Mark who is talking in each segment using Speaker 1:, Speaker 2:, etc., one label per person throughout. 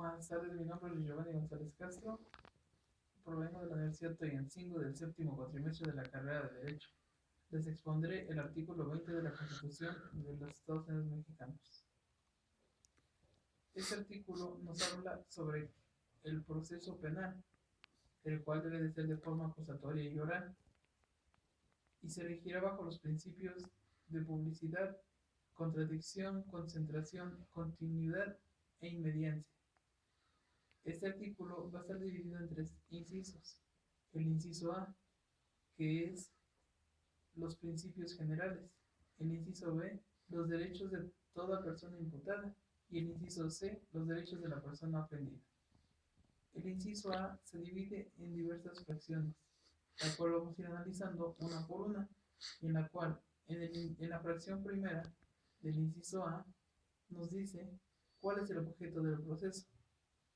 Speaker 1: Buenas tardes, mi nombre es Giovanni González Castro, provengo de la Universidad Toyancingo del séptimo cuatrimestre de la carrera de Derecho. Les expondré el artículo 20 de la Constitución de los Estados Unidos Mexicanos. Este artículo nos habla sobre el proceso penal, el cual debe de ser de forma acusatoria y oral, y se regirá bajo los principios de publicidad, contradicción, concentración, continuidad e inmediancia. Este artículo va a estar dividido en tres incisos. El inciso A, que es los principios generales. El inciso B, los derechos de toda persona imputada. Y el inciso C, los derechos de la persona ofendida. El inciso A se divide en diversas fracciones, la cual vamos a ir analizando una por una, en la cual en la fracción primera del inciso A nos dice cuál es el objeto del proceso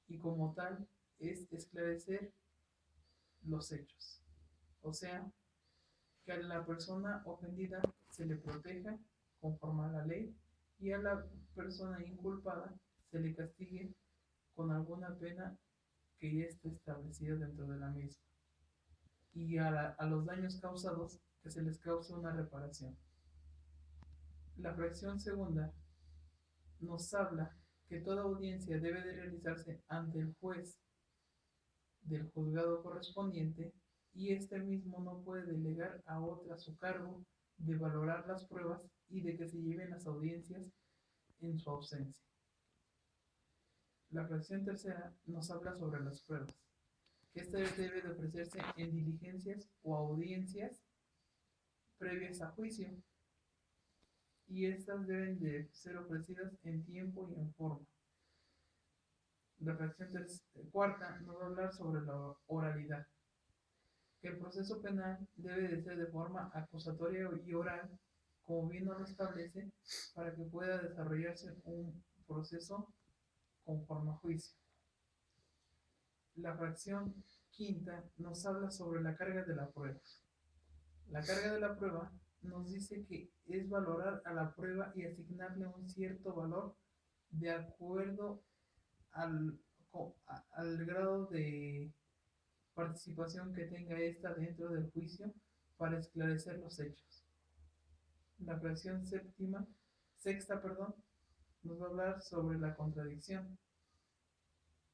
Speaker 1: y como tal es esclarecer los hechos. O sea, que a la persona ofendida se le proteja conforme a la ley y a la persona inculpada se le castigue con alguna pena que ya esté establecida dentro de la misma. Y a los daños causados que se les cause una reparación. La fracción segunda nos habla que toda audiencia debe de realizarse ante el juez del juzgado correspondiente y este mismo no puede delegar a otra a su cargo de valorar las pruebas y de que se lleven las audiencias en su ausencia. La fracción tercera nos habla sobre las pruebas, que esta debe de ofrecerse en diligencias o audiencias previas a juicio y estas deben de ser ofrecidas en tiempo y en forma. La fracción cuarta nos va a hablar sobre la oralidad, que el proceso penal debe de ser de forma acusatoria y oral, como bien nos lo establece, para que pueda desarrollarse un proceso conforme a juicio. La fracción quinta nos habla sobre la carga de la prueba. La carga de la prueba nos dice que es valorar a la prueba y asignarle un cierto valor de acuerdo al, al grado de participación que tenga ésta dentro del juicio para esclarecer los hechos. La fracción sexta, nos va a hablar sobre la contradicción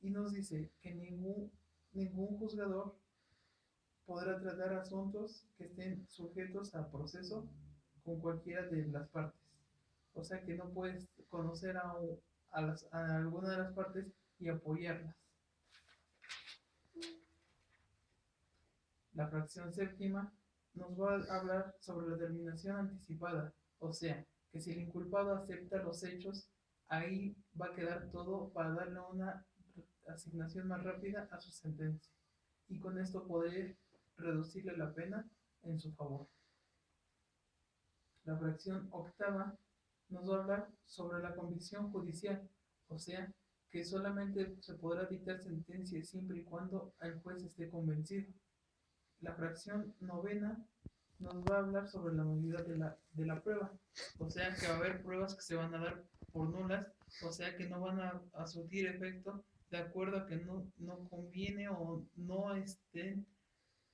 Speaker 1: y nos dice que ningún juzgador podrá tratar asuntos que estén sujetos a proceso con cualquiera de las partes. O sea que no puedes conocer a alguna de las partes y apoyarlas. La fracción séptima nos va a hablar sobre la terminación anticipada, o sea, que si el inculpado acepta los hechos, ahí va a quedar todo para darle una asignación más rápida a su sentencia y con esto poder reducirle la pena en su favor. La fracción octava nos va a hablar sobre la convicción judicial, o sea, que solamente se podrá dictar sentencia siempre y cuando el juez esté convencido. La fracción novena nos va a hablar sobre la nulidad de la prueba, o sea que va a haber pruebas que se van a dar por nulas, o sea que no van a surtir efecto de acuerdo a que no conviene o no estén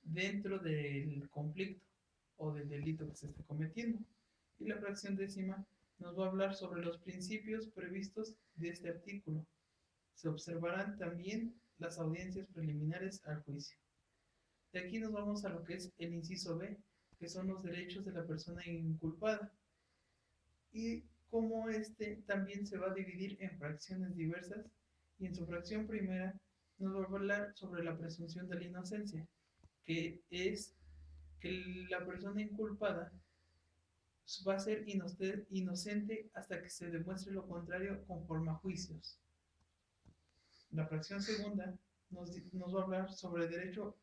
Speaker 1: dentro del conflicto o del delito que se esté cometiendo. Y la fracción décima nos va a hablar sobre los principios previstos de este artículo. Se observarán también las audiencias preliminares al juicio. De aquí nos vamos a lo que es el inciso B, que son los derechos de la persona inculpada. Y cómo este también se va a dividir en fracciones diversas. Y en su fracción primera nos va a hablar sobre la presunción de la inocencia, que es que la persona inculpada va a ser inocente hasta que se demuestre lo contrario conforme a juicios. La fracción segunda nos va a hablar sobre el derecho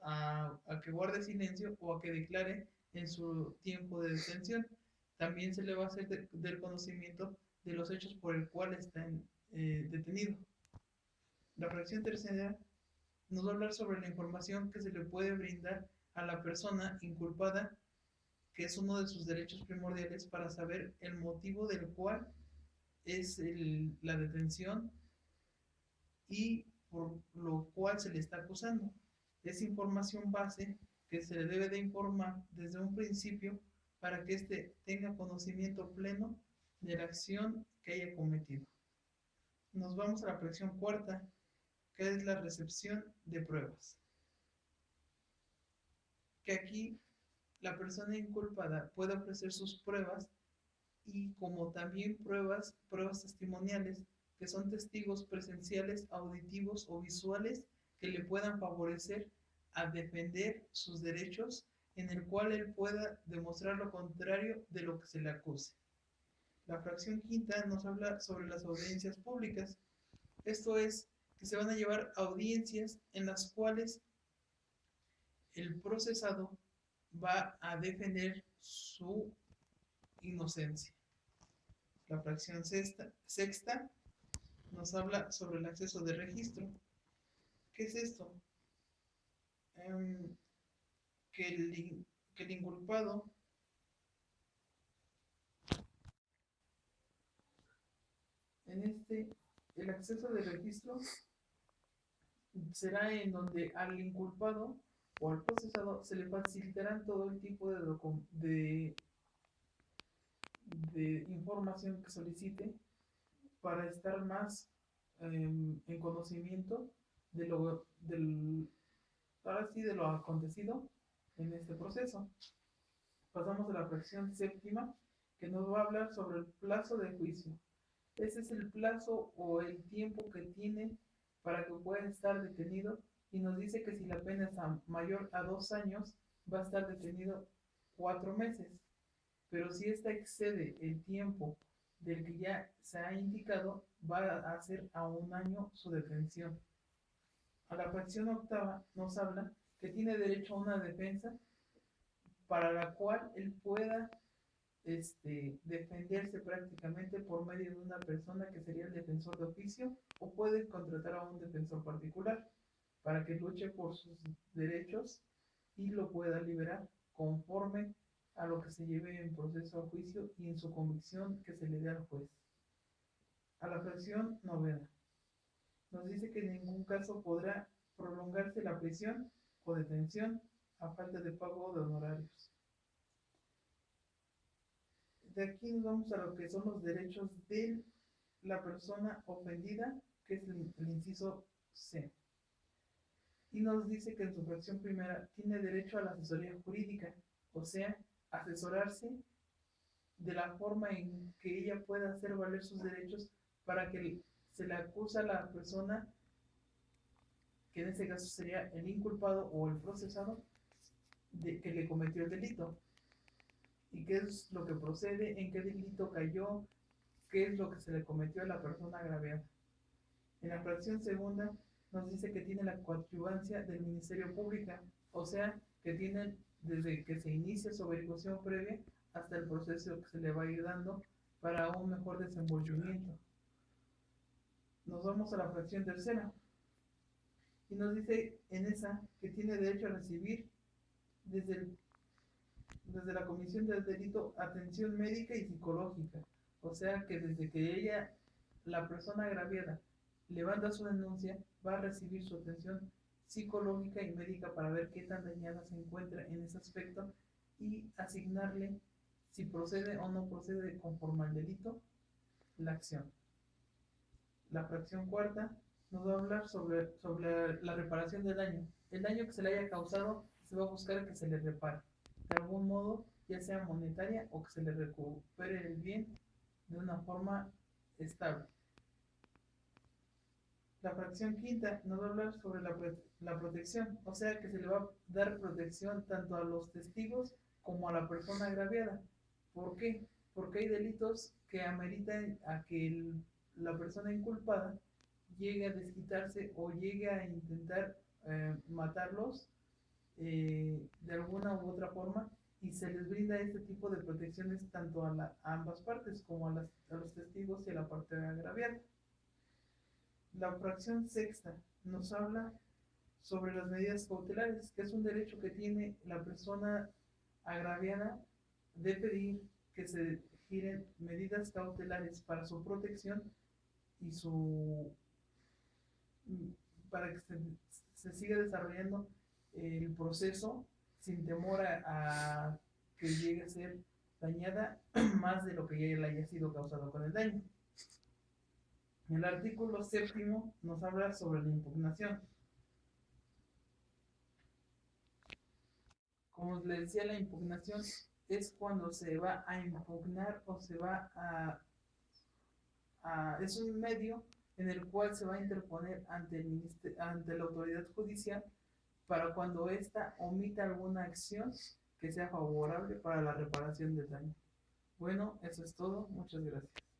Speaker 1: a que guarde silencio o a que declare en su tiempo de detención. También se le va a hacer del conocimiento de los hechos por el cual está detenido. La fracción tercera nos va a hablar sobre la información que se le puede brindar a la persona inculpada, que es uno de sus derechos primordiales para saber el motivo del cual es la detención y por lo cual se le está acusando. Es información base que se le debe de informar desde un principio para que éste tenga conocimiento pleno de la acción que haya cometido. Nos vamos a la fracción cuarta, que es la recepción de pruebas. Que aquí la persona inculpada puede ofrecer sus pruebas y como también pruebas testimoniales, que son testigos presenciales, auditivos o visuales que le puedan favorecer a defender sus derechos, en el cual él pueda demostrar lo contrario de lo que se le acuse. La fracción quinta nos habla sobre las audiencias públicas. Esto es que se van a llevar audiencias en las cuales el procesado va a defender su inocencia. La fracción sexta nos habla sobre el acceso de registro. ¿Qué es esto? Que el inculpado el acceso de registro será en donde al inculpado o al procesado se le facilitarán todo el tipo de información que solicite para estar más en conocimiento ahora sí, de lo acontecido en este proceso. Pasamos a la fracción séptima, que nos va a hablar sobre el plazo de juicio. Ese es el plazo o el tiempo que tiene para que pueda estar detenido, y nos dice que si la pena es mayor a 2 años, va a estar detenido 4 meses. Pero si esta excede el tiempo del que ya se ha indicado, va a hacer a 1 año su detención. A la fracción octava nos habla que tiene derecho a una defensa para la cual él pueda defenderse prácticamente por medio de una persona que sería el defensor de oficio, o puede contratar a un defensor particular para que luche por sus derechos y lo pueda liberar conforme a lo que se lleve en proceso a juicio y en su convicción que se le dé al juez. A la fracción novena nos dice que en ningún caso podrá prolongarse la prisión o detención a falta de pago de honorarios. De aquí nos vamos a lo que son los derechos de la persona ofendida, que es el inciso C. Y nos dice que en su fracción primera tiene derecho a la asesoría jurídica, o sea, asesorarse de la forma en que ella pueda hacer valer sus derechos para que se le acusa a la persona, que en este caso sería el inculpado o el procesado, de que le cometió el delito. Y qué es lo que procede, en qué delito cayó, qué es lo que se le cometió a la persona agraviada. En la fracción segunda nos dice que tiene la coadyuvancia del Ministerio Público, o sea, que tienen desde que se inicia su averiguación previa hasta el proceso que se le va a ir dando para un mejor desenvolvimiento. Nos vamos a la fracción tercera y nos dice en esa que tiene derecho a recibir desde la comisión del delito atención médica y psicológica, o sea que desde que ella, la persona agraviada, levanta su denuncia, va a recibir su atención psicológica y médica para ver qué tan dañada se encuentra en ese aspecto y asignarle, si procede o no procede conforme al delito, la acción. La fracción cuarta nos va a hablar sobre la reparación del daño. El daño que se le haya causado, se va a buscar que se le repare de algún modo, ya sea monetaria o que se le recupere el bien de una forma estable. La fracción quinta nos va a hablar sobre la protección, o sea que se le va a dar protección tanto a los testigos como a la persona agraviada. ¿Por qué? Porque hay delitos que ameritan a que la persona inculpada llegue a desquitarse o llegue a intentar matarlos de alguna u otra forma, y se les brinda este tipo de protecciones tanto a ambas partes, como a los testigos y a la parte agraviada. La fracción sexta nos habla sobre las medidas cautelares, que es un derecho que tiene la persona agraviada de pedir que se giren medidas cautelares para su protección y para que se siga desarrollando el proceso sin temor a que llegue a ser dañada más de lo que ya le haya sido causado con el daño. El artículo 7 nos habla sobre la impugnación. Como les decía, la impugnación es cuando se va a impugnar o se va es un medio en el cual se va a interponer ante la autoridad judicial para cuando ésta omita alguna acción que sea favorable para la reparación del daño. Bueno, eso es todo. Muchas gracias.